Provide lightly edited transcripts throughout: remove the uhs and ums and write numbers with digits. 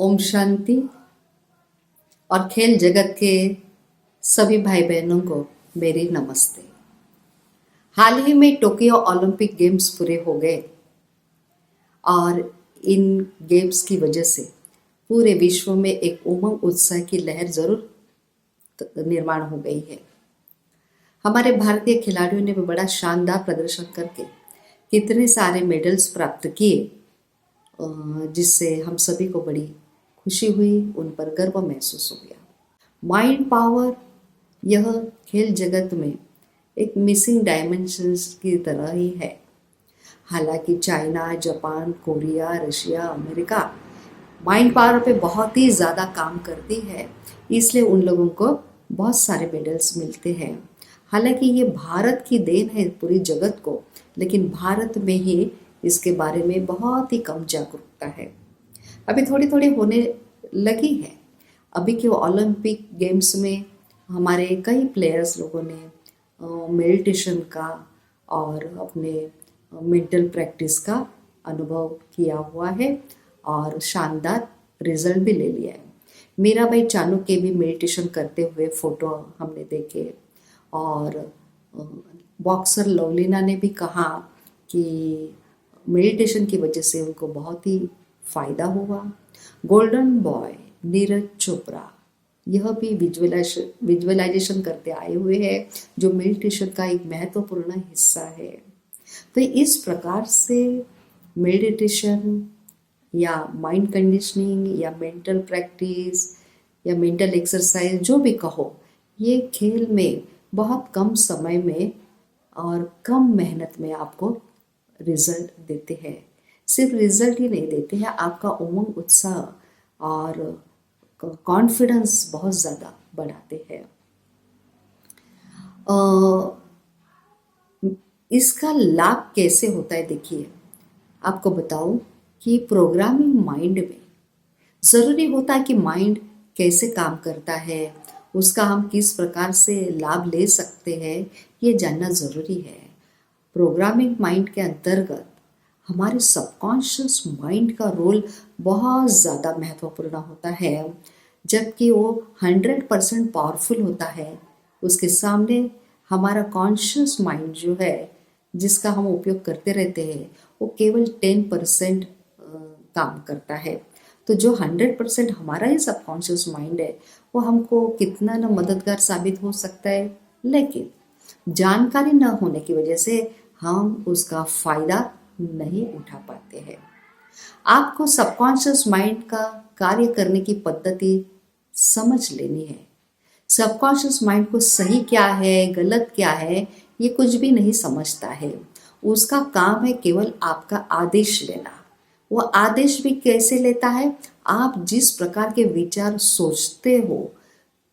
ओम शांति। और खेल जगत के सभी भाई बहनों को मेरी नमस्ते। हाल ही में टोक्यो ओलंपिक गेम्स पूरे हो गए और इन गेम्स की वजह से पूरे विश्व में एक उमंग उत्साह की लहर जरूर निर्माण हो गई है। हमारे भारतीय खिलाड़ियों ने भी बड़ा शानदार प्रदर्शन करके कितने सारे मेडल्स प्राप्त किए, जिससे हम सभी को बड़ी खुशी हुई, उन पर गर्व महसूस हो गया। माइंड पावर यह खेल जगत में एक मिसिंग डायमेंशंस की तरह ही है। हालांकि China, Japan, Korea, Russia, America mind power पे बहुत ही ज़्यादा काम करती है, इसलिए उन लोगों को बहुत सारे मेडल्स मिलते हैं। हालांकि ये भारत की देन है पूरी जगत को, लेकिन भारत में ही इसके बारे में बहुत ही कम जागरूकता है। अभी थोड़ी थोड़ी होने लगी है। अभी के ओलंपिक गेम्स में हमारे कई प्लेयर्स लोगों ने मेडिटेशन का और अपने मेंटल प्रैक्टिस का अनुभव किया हुआ है और शानदार रिजल्ट भी ले लिया है। मीराबाई चानू के भी मेडिटेशन करते हुए फोटो हमने देखे और बॉक्सर लवलीना ने भी कहा कि मेडिटेशन की वजह से उनको बहुत ही फायदा हुआ। गोल्डन बॉय नीरज चोपड़ा यह भी विजुअलाइजेशन करते आए हुए हैं, जो मेडिटेशन का एक महत्वपूर्ण हिस्सा है। तो इस प्रकार से मेडिटेशन या माइंड कंडीशनिंग या मेंटल प्रैक्टिस या मेंटल एक्सरसाइज जो भी कहो, ये खेल में बहुत कम समय में और कम मेहनत में आपको रिजल्ट देते हैं। सिर्फ रिजल्ट ही नहीं देते हैं, आपका उमंग, उत्साह और कॉन्फिडेंस बहुत ज़्यादा बढ़ाते हैं। इसका लाभ कैसे होता है, देखिए आपको बताऊं कि प्रोग्रामिंग माइंड में ज़रूरी होता है कि माइंड कैसे काम करता है, उसका हम किस प्रकार से लाभ ले सकते हैं, ये जानना ज़रूरी है। प्रोग्रामिंग माइंड के अंतर्गत हमारे सबकॉन्शियस माइंड का रोल बहुत ज़्यादा महत्वपूर्ण होता है। जबकि वो 100% पावरफुल होता है, उसके सामने हमारा कॉन्शियस माइंड जो है, जिसका हम उपयोग करते रहते हैं, वो केवल 10% काम करता है। तो जो 100% हमारा ही सबकॉन्शियस माइंड है, वो हमको कितना न मददगार साबित हो सकता है, लेकिन जानकारी न होने की वजह से हम उसका फायदा नहीं उठा पाते हैं। आपको सबकॉन्शियस माइंड का कार्य करने की पद्धति समझ लेनी है। सबकॉन्शियस माइंड को सही क्या है, गलत क्या है, ये कुछ भी नहीं समझता है। उसका काम है केवल आपका आदेश लेना। वो आदेश भी कैसे लेता है, आप जिस प्रकार के विचार सोचते हो,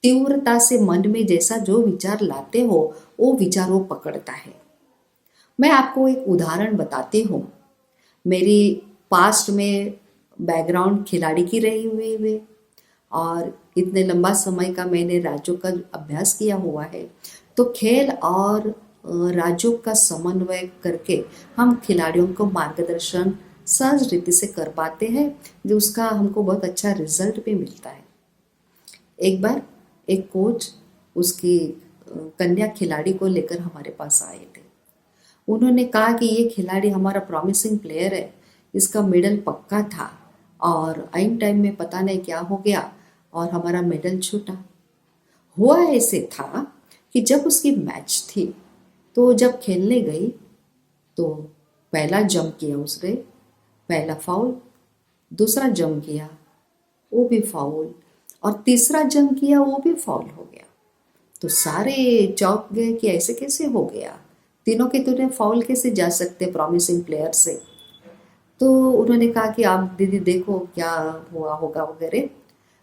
तीव्रता से मन में जैसा जो विचार लाते हो, वो विचार वो पकड़ता है। मैं आपको एक उदाहरण बताती हूँ। मेरी पास्ट में बैकग्राउंड खिलाड़ी की रही हुई है और इतने लंबा समय का मैंने राज्यों का अभ्यास किया हुआ है। तो खेल और राज्यों का समन्वय करके हम खिलाड़ियों को मार्गदर्शन सहज रीति से कर पाते हैं, जो उसका हमको बहुत अच्छा रिजल्ट भी मिलता है। एक बार एक कोच उसकी कन्या खिलाड़ी को लेकर हमारे पास आए थे। उन्होंने कहा कि ये खिलाड़ी हमारा प्रॉमिसिंग प्लेयर है, इसका मेडल पक्का था और आइन टाइम में पता नहीं क्या हो गया और हमारा मेडल छूटा। हुआ ऐसे था कि जब उसकी मैच थी, तो जब खेलने गई तो पहला जंप किया उसने, पहला फाउल, दूसरा जंप किया वो भी फाउल और तीसरा जंप किया वो भी फाउल हो गया। तो सारे चौंक गए कि ऐसे कैसे हो गया, तीनों के तीनों फाउल कैसे जा सकते प्रॉमिसिंग प्लेयर से। तो उन्होंने कहा कि आप दीदी देखो क्या हुआ होगा वगैरह।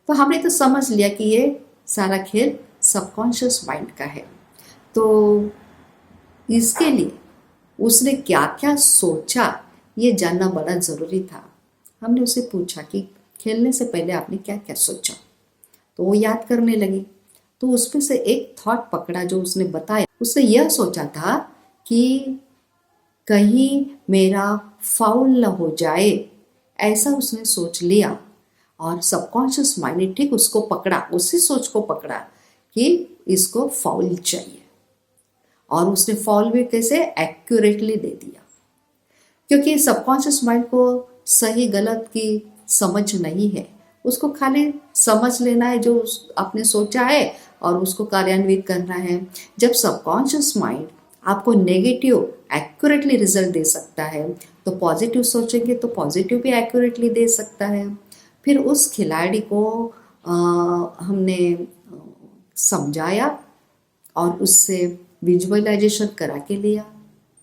तो हमने तो समझ लिया कि ये सारा खेल सबकॉन्शियस माइंड का है। तो इसके लिए उसने क्या क्या सोचा ये जानना बड़ा ज़रूरी था। हमने उसे पूछा कि खेलने से पहले आपने क्या क्या सोचा, तो वो याद करने लगी। तो उसमें से एक थॉट पकड़ा जो उसने बताया। उसने यह सोचा था कि कहीं मेरा फाउल न हो जाए, ऐसा उसने सोच लिया और सबकॉन्शियस माइंड ने ठीक उसको पकड़ा, उसी सोच को पकड़ा कि इसको फाउल चाहिए, और उसने फाउल भी कैसे एक्यूरेटली दे दिया। क्योंकि सबकॉन्शियस माइंड को सही गलत की समझ नहीं है, उसको खाली समझ लेना है जो आपने सोचा है और उसको कार्यान्वित करना है। जब सबकॉन्शियस माइंड आपको नेगेटिव एक्यूरेटली रिजल्ट दे सकता है, तो पॉजिटिव सोचेंगे तो पॉजिटिव भी एक्यूरेटली दे सकता है। फिर उस खिलाड़ी को हमने समझाया और उससे विजुअलाइजेशन करा के लिया,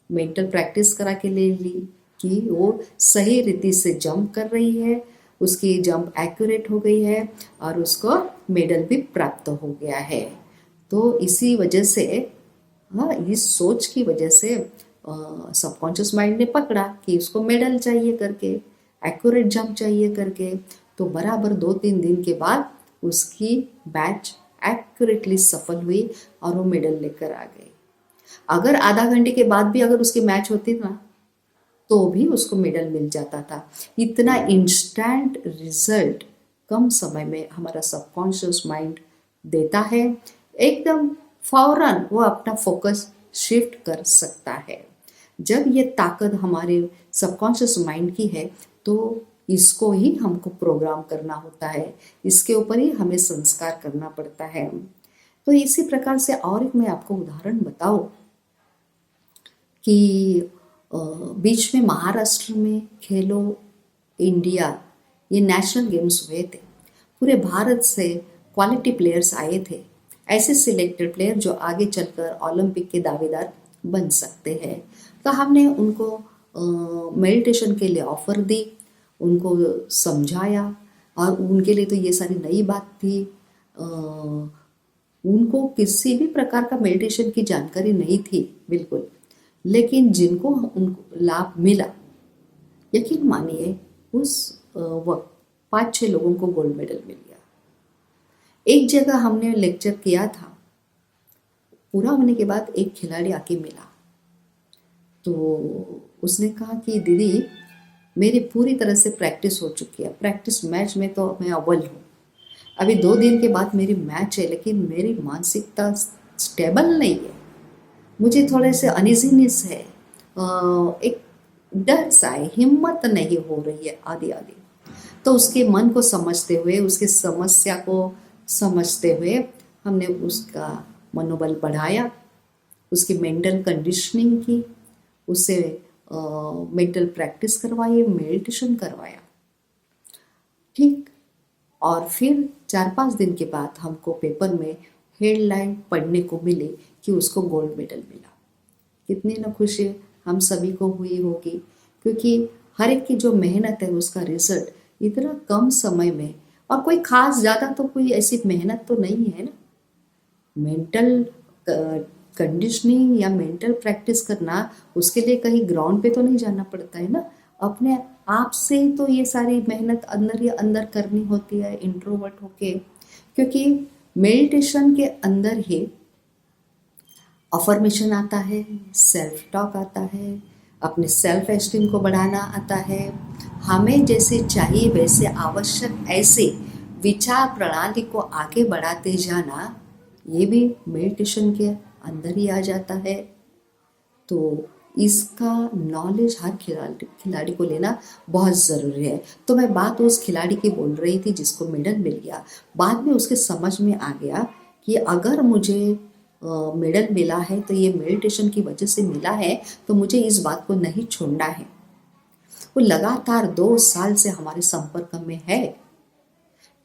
मेंटल प्रैक्टिस करा के ले ली कि वो सही रीति से जंप कर रही है, उसकी जंप एक्यूरेट हो गई है और उसको मेडल भी प्राप्त हो गया है। तो इसी वजह से, हाँ, इस सोच की वजह से सबकॉन्शियस माइंड ने पकड़ा कि उसको मेडल चाहिए करके, एक्यूरेट जंप चाहिए करके। तो बराबर 2-3 दिन के बाद उसकी बैच एक्यूरेटली सफल हुई और वो मेडल लेकर आ गई। अगर आधा घंटे के बाद भी अगर उसकी मैच होती ना, तो भी उसको मेडल मिल जाता था। इतना इंस्टेंट रिजल्ट कम समय में हमारा सबकॉन्शियस माइंड देता है, एकदम फौरन वो अपना फोकस शिफ्ट कर सकता है। जब ये ताकत हमारे सबकॉन्शियस माइंड की है, तो इसको ही हमको प्रोग्राम करना होता है, इसके ऊपर ही हमें संस्कार करना पड़ता है। तो इसी प्रकार से और एक मैं आपको उदाहरण बताऊं कि बीच में महाराष्ट्र में खेलो इंडिया ये नेशनल गेम्स हुए थे। पूरे भारत से क्वालिटी प्लेयर्स आए थे, ऐसे सिलेक्टेड प्लेयर जो आगे चलकर ओलंपिक के दावेदार बन सकते हैं। तो हमने उनको मेडिटेशन के लिए ऑफर दी, उनको समझाया, और उनके लिए तो ये सारी नई बात थी। उनको किसी भी प्रकार का मेडिटेशन की जानकारी नहीं थी बिल्कुल, लेकिन जिनको उनको लाभ मिला, यकीन मानिए उस वक्त 5-6 लोगों को गोल्ड मेडल मिल गया। एक जगह हमने लेक्चर किया था, पूरा होने के बाद एक खिलाड़ी आके मिला, तो उसने कहा कि दीदी मेरी पूरी तरह से प्रैक्टिस हो चुकी है, प्रैक्टिस मैच में तो मैं अव्वल हूँ, अभी 2 दिन के बाद मेरी मैच है, लेकिन मेरी मानसिकता स्टेबल नहीं है, मुझे थोड़े से अनइजीनेस है, एक डर सा है, हिम्मत नहीं हो रही है आदि आदि। तो उसके मन को समझते हुए, उसकी समस्या को समझते हुए हमने उसका मनोबल बढ़ाया, उसकी मेंटल कंडीशनिंग की, उससे मेंटल प्रैक्टिस करवाई, मेडिटेशन करवाया, ठीक। और फिर 4-5 दिन के बाद हमको पेपर में हेडलाइन पढ़ने को मिली कि उसको गोल्ड मेडल मिला। कितनी ना खुशी हम सभी को हुई होगी, क्योंकि हर एक की जो मेहनत है उसका रिजल्ट इतना कम समय में, और कोई खास ज़्यादा तो कोई ऐसी मेहनत तो नहीं है ना। मेंटल कंडीशनिंग या मेंटल प्रैक्टिस करना, उसके लिए कहीं ग्राउंड पे तो नहीं जाना पड़ता है ना, अपने आप से ही तो ये सारी मेहनत अंदर ही अंदर करनी होती है इंट्रोवर्ट होके। क्योंकि मेडिटेशन के अंदर ही अफर्मेशन आता है, सेल्फ टॉक आता है, अपने सेल्फ एस्टीम को बढ़ाना आता है, हमें जैसे चाहिए वैसे आवश्यक ऐसे विचार प्रणाली को आगे बढ़ाते जाना, ये भी मेडिटेशन के अंदर ही आ जाता है। तो इसका नॉलेज हर खिलाड़ी को लेना बहुत ज़रूरी है। तो मैं बात उस खिलाड़ी की बोल रही थी जिसको मेडल मिल गया। बाद में उसके समझ में आ गया कि अगर मुझे मेडल मिला है तो ये मेडिटेशन की वजह से मिला है, तो मुझे इस बात को नहीं छोड़ना है। वो लगातार 2 साल से हमारे संपर्क में है,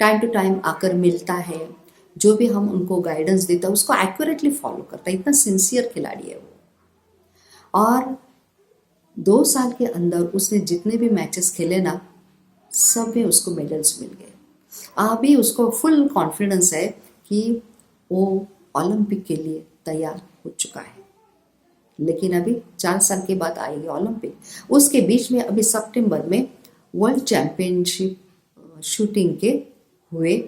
टाइम टू टाइम आकर मिलता है, जो भी हम उनको गाइडेंस देता है उसको एक्यूरेटली फॉलो करता है, इतना सिंसियर खिलाड़ी है वो। और 2 साल के अंदर उसने जितने भी मैचेस खेले ना, सब में उसको मेडल्स मिल गए। अभी उसको फुल कॉन्फिडेंस है कि वो ओलंपिक के लिए तैयार हो चुका है। लेकिन अभी 4 साल के बाद आएगी ओलंपिक। उसके बीच में अभी सितंबर में वर्ल्ड चैंपियनशिप शूटिंग के हुए,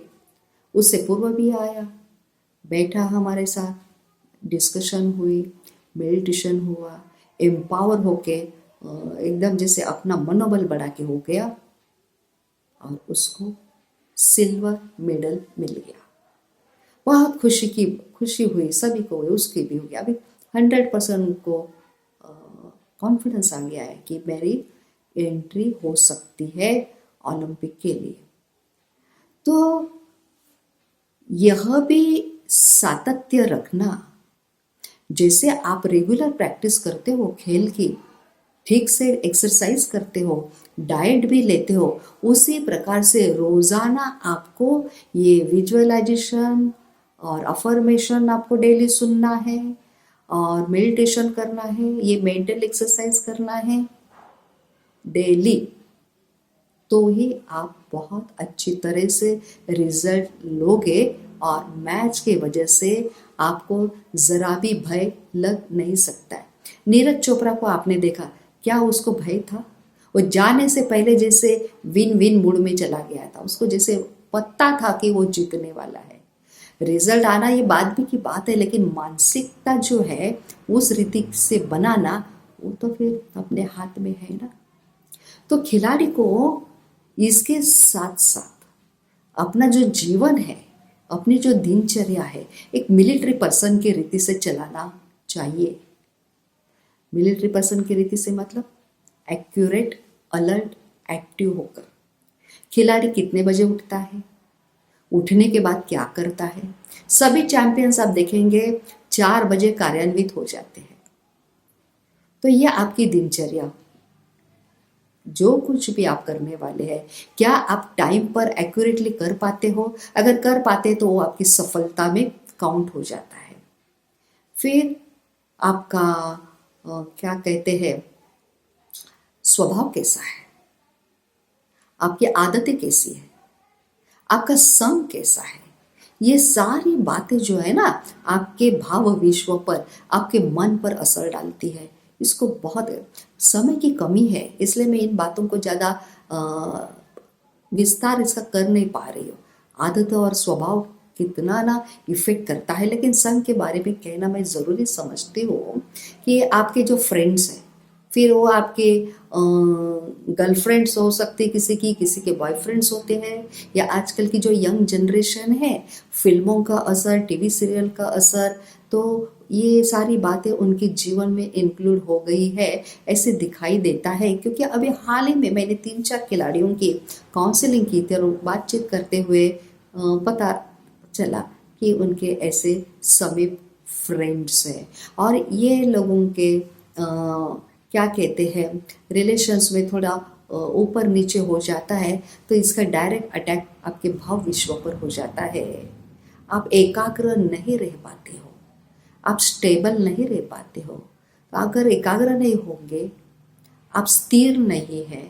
उससे पूर्व भी आया, बैठा हमारे साथ, डिस्कशन हुई, मेडिटेशन हुआ, एम्पावर होके एकदम जैसे अपना मनोबल बढ़ा के हो गया, और उसको सिल्वर मेडल मिल गया। बहुत खुशी हुई सभी को, उसकी भी हुई। अभी 100% उनको कॉन्फिडेंस आ गया है कि मेरी एंट्री हो सकती है ओलंपिक के लिए। तो यह भी सातत्य रखना, जैसे आप रेगुलर प्रैक्टिस करते हो खेल की, ठीक से एक्सरसाइज करते हो, डाइट भी लेते हो, उसी प्रकार से रोजाना आपको ये विजुअलाइजेशन और अफर्मेशन आपको डेली सुनना है, और मेडिटेशन करना है, ये मेंटल एक्सरसाइज करना है डेली। तो ही आप बहुत अच्छी तरह से रिजल्ट लोगे, और मैच के वजह से आपको जरा भी भय लग नहीं सकता है। नीरज चोपड़ा को आपने देखा, क्या उसको भय था? वो जाने से पहले जैसे विन विन मूड में चला गया था, उसको जैसे पता था कि वो जीतने वाला है। रिजल्ट आना ये बाद भी की बात है, लेकिन मानसिकता जो है उस रीति से बनाना, वो तो फिर अपने हाथ में है ना। तो खिलाड़ी को इसके साथ साथ अपना जो जीवन है, अपनी जो दिनचर्या है, एक मिलिट्री पर्सन की रीति से चलाना चाहिए। मिलिट्री पर्सन की रीति से मतलब एक्यूरेट, अलर्ट, एक्टिव होकर। खिलाड़ी कितने बजे उठता है, उठने के बाद क्या करता है? सभी चैंपियंस आप देखेंगे 4 बजे कार्यान्वित हो जाते हैं। तो ये आपकी दिनचर्या, जो कुछ भी आप करने वाले हैं, क्या आप टाइम पर एक्यूरेटली कर पाते हो? अगर कर पाते तो वो आपकी सफलता में काउंट हो जाता है। फिर आपका क्या कहते हैं, स्वभाव कैसा है, आपकी आदतें कैसी है, आपका संग कैसा है, ये सारी बातें जो है ना आपके भाव विश्व पर, आपके मन पर असर डालती है। इसको बहुत समय की कमी है, इसलिए मैं इन बातों को ज़्यादा विस्तार इसका कर नहीं पा रही हूँ। आदत और स्वभाव कितना ना इफेक्ट करता है, लेकिन संग के बारे में कहना मैं ज़रूरी समझती हूँ कि आपके जो फ्रेंड्स हैं, फिर वो आपके गर्लफ्रेंड्स हो सकते किसी के बॉयफ्रेंड्स होते हैं, या आजकल की जो यंग जनरेशन है, फिल्मों का असर, टीवी सीरियल का असर, तो ये सारी बातें उनके जीवन में इंक्लूड हो गई है, ऐसे दिखाई देता है। क्योंकि अभी हाल ही में मैंने 3-4 खिलाड़ियों की काउंसलिंग की थी, और बातचीत करते हुए पता चला कि उनके ऐसे समीप फ्रेंड्स हैं, और ये लोगों के क्या कहते हैं, रिलेशंस में थोड़ा ऊपर नीचे हो जाता है, तो इसका डायरेक्ट अटैक आपके भाव विश्व पर हो जाता है। आप एकाग्र नहीं रह पाते हो, आप स्टेबल नहीं रह पाते हो। तो अगर एकाग्र नहीं होंगे, आप स्थिर नहीं है,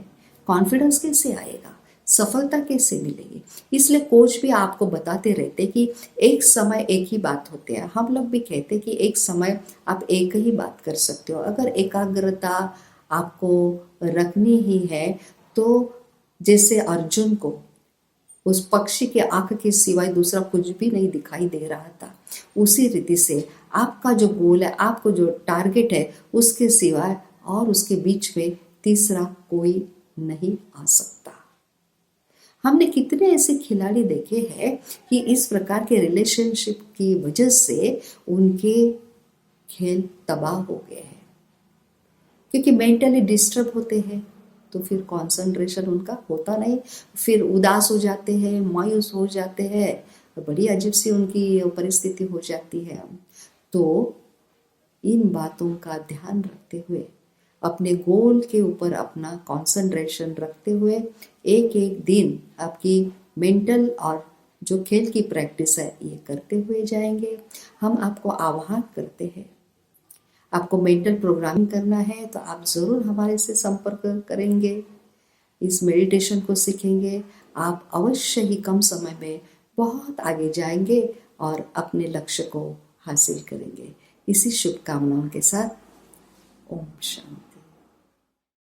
कॉन्फिडेंस कैसे आएगा, सफलता कैसे मिलेगी? इसलिए कोच भी आपको बताते रहते कि एक समय एक ही बात होती है। हम लोग भी कहते कि एक समय आप एक ही बात कर सकते हो। अगर एकाग्रता आपको रखनी ही है, तो जैसे अर्जुन को उस पक्षी के आंख के सिवाय दूसरा कुछ भी नहीं दिखाई दे रहा था, उसी रीति से आपका जो गोल है, आपको जो टारगेट है, उसके सिवाय और उसके बीच में तीसरा कोई नहीं आ सकता। हमने कितने ऐसे खिलाड़ी देखे हैं कि इस प्रकार के रिलेशनशिप की वजह से उनके खेल तबाह हो गए हैं, क्योंकि मेंटली डिस्टर्ब होते हैं, तो फिर कंसंट्रेशन उनका होता नहीं, फिर उदास हो जाते हैं, मायूस हो जाते हैं, बड़ी अजीब सी उनकी परिस्थिति हो जाती है। तो इन बातों का ध्यान रखते हुए, अपने गोल के ऊपर अपना कंसंट्रेशन रखते हुए, एक एक दिन आपकी मेंटल और जो खेल की प्रैक्टिस है ये करते हुए जाएंगे। हम आपको आह्वान करते हैं, आपको मेंटल प्रोग्रामिंग करना है तो आप ज़रूर हमारे से संपर्क करेंगे, इस मेडिटेशन को सीखेंगे, आप अवश्य ही कम समय में बहुत आगे जाएंगे और अपने लक्ष्य को हासिल करेंगे। इसी शुभकामनाओं के साथ, ओम शांति।